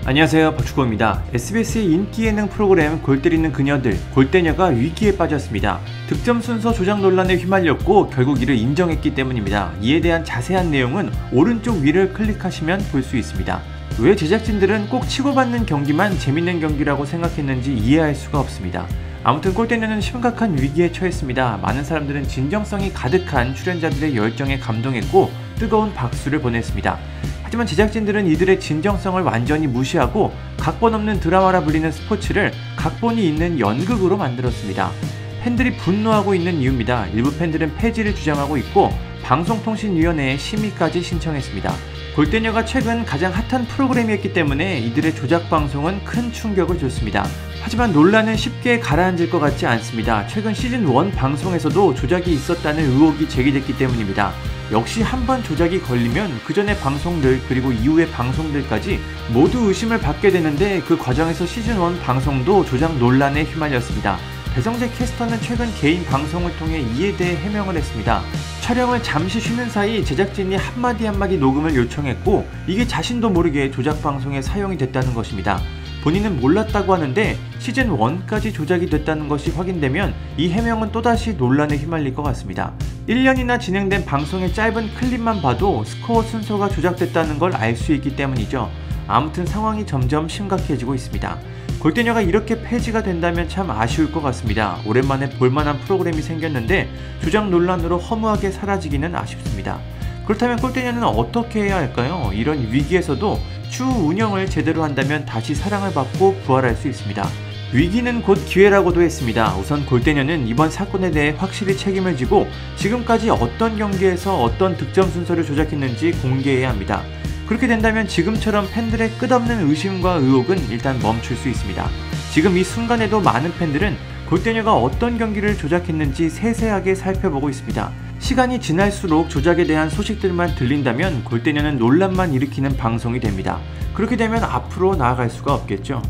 안녕하세요, 박주호입니다. SBS의 인기 예능 프로그램 골 때리는 그녀들, 골대녀가 위기에 빠졌습니다. 득점 순서 조작 논란에 휘말렸고 결국 이를 인정했기 때문입니다. 이에 대한 자세한 내용은 오른쪽 위를 클릭하시면 볼 수 있습니다. 왜 제작진들은 꼭 치고받는 경기만 재밌는 경기라고 생각했는지 이해할 수가 없습니다. 아무튼 골대녀는 심각한 위기에 처했습니다. 많은 사람들은 진정성이 가득한 출연자들의 열정에 감동했고 뜨거운 박수를 보냈습니다. 하지만 제작진들은 이들의 진정성을 완전히 무시하고 각본 없는 드라마라 불리는 스포츠를 각본이 있는 연극으로 만들었습니다. 팬들이 분노하고 있는 이유입니다. 일부 팬들은 폐지를 주장하고 있고 방송통신위원회에 심의까지 신청했습니다. 골대녀가 최근 가장 핫한 프로그램이었기 때문에 이들의 조작 방송은 큰 충격을 줬습니다. 하지만 논란은 쉽게 가라앉을 것 같지 않습니다. 최근 시즌1 방송에서도 조작이 있었다는 의혹이 제기됐기 때문입니다. 역시 한번 조작이 걸리면 그 전의 방송들 그리고 이후의 방송들까지 모두 의심을 받게 되는데 그 과정에서 시즌1 방송도 조작 논란에 휘말렸습니다. 배성재 캐스터는 최근 개인 방송을 통해 이에 대해 해명을 했습니다. 촬영을 잠시 쉬는 사이 제작진이 한마디 한마디 녹음을 요청했고 이게 자신도 모르게 조작 방송에 사용이 됐다는 것입니다. 본인은 몰랐다고 하는데 시즌1까지 조작이 됐다는 것이 확인되면 이 해명은 또다시 논란에 휘말릴 것 같습니다. 1년이나 진행된 방송의 짧은 클립만 봐도 스코어 순서가 조작됐다는 걸 알 수 있기 때문이죠. 아무튼 상황이 점점 심각해지고 있습니다. 골대녀가 이렇게 폐지가 된다면 참 아쉬울 것 같습니다. 오랜만에 볼만한 프로그램이 생겼는데 조작 논란으로 허무하게 사라지기는 아쉽습니다. 그렇다면 골대녀는 어떻게 해야 할까요? 이런 위기에서도 추후 운영을 제대로 한다면 다시 사랑을 받고 부활할 수 있습니다. 위기는 곧 기회라고도 했습니다. 우선 골대녀는 이번 사건에 대해 확실히 책임을 지고 지금까지 어떤 경기에서 어떤 득점 순서를 조작했는지 공개해야 합니다. 그렇게 된다면 지금처럼 팬들의 끝없는 의심과 의혹은 일단 멈출 수 있습니다. 지금 이 순간에도 많은 팬들은 골대녀가 어떤 경기를 조작했는지 세세하게 살펴보고 있습니다. 시간이 지날수록 조작에 대한 소식들만 들린다면 골대녀는 논란만 일으키는 방송이 됩니다. 그렇게 되면 앞으로 나아갈 수가 없겠죠.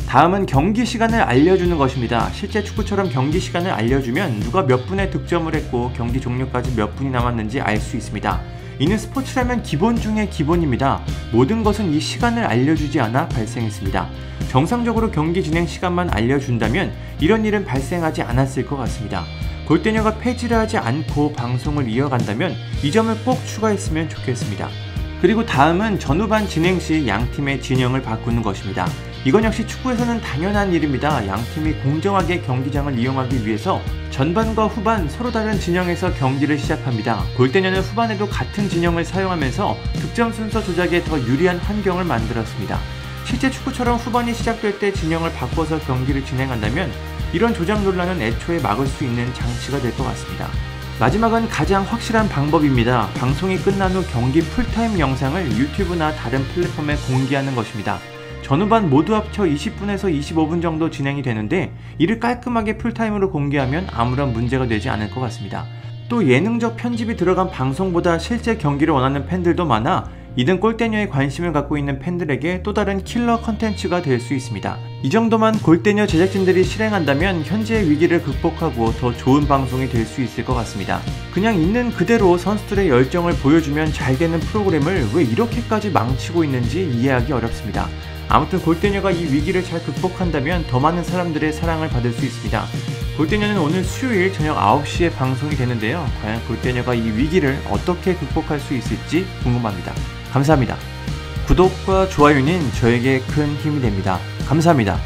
다음은 경기 시간을 알려주는 것입니다. 실제 축구처럼 경기 시간을 알려주면 누가 몇 분에 득점을 했고 경기 종료까지 몇 분이 남았는지 알 수 있습니다. 이는 스포츠라면 기본 중의 기본입니다. 모든 것은 이 시간을 알려주지 않아 발생했습니다. 정상적으로 경기 진행 시간만 알려준다면 이런 일은 발생하지 않았을 것 같습니다. 골대녀가 폐지를 하지 않고 방송을 이어간다면 이 점을 꼭 추가했으면 좋겠습니다. 그리고 다음은 전후반 진행 시 양팀의 진영을 바꾸는 것입니다. 이건 역시 축구에서는 당연한 일입니다. 양팀이 공정하게 경기장을 이용하기 위해서 전반과 후반 서로 다른 진영에서 경기를 시작합니다. 골대녀는 후반에도 같은 진영을 사용하면서 득점 순서 조작에 더 유리한 환경을 만들었습니다. 실제 축구처럼 후반이 시작될 때 진영을 바꿔서 경기를 진행한다면 이런 조작 논란은 애초에 막을 수 있는 장치가 될 것 같습니다. 마지막은 가장 확실한 방법입니다. 방송이 끝난 후 경기 풀타임 영상을 유튜브나 다른 플랫폼에 공개하는 것입니다. 전후반 모두 합쳐 20분에서 25분 정도 진행이 되는데 이를 깔끔하게 풀타임으로 공개하면 아무런 문제가 되지 않을 것 같습니다. 또 예능적 편집이 들어간 방송보다 실제 경기를 원하는 팬들도 많아 이등 골대녀에 관심을 갖고 있는 팬들에게 또 다른 킬러 컨텐츠가 될 수 있습니다. 이 정도만 골대녀 제작진들이 실행한다면 현재의 위기를 극복하고 더 좋은 방송이 될 수 있을 것 같습니다. 그냥 있는 그대로 선수들의 열정을 보여주면 잘 되는 프로그램을 왜 이렇게까지 망치고 있는지 이해하기 어렵습니다. 아무튼 골대녀가 이 위기를 잘 극복한다면 더 많은 사람들의 사랑을 받을 수 있습니다. 골대녀는 오늘 수요일 저녁 9시에 방송이 되는데요. 과연 골대녀가 이 위기를 어떻게 극복할 수 있을지 궁금합니다. 감사합니다. 구독과 좋아요는 저에게 큰 힘이 됩니다. 감사합니다.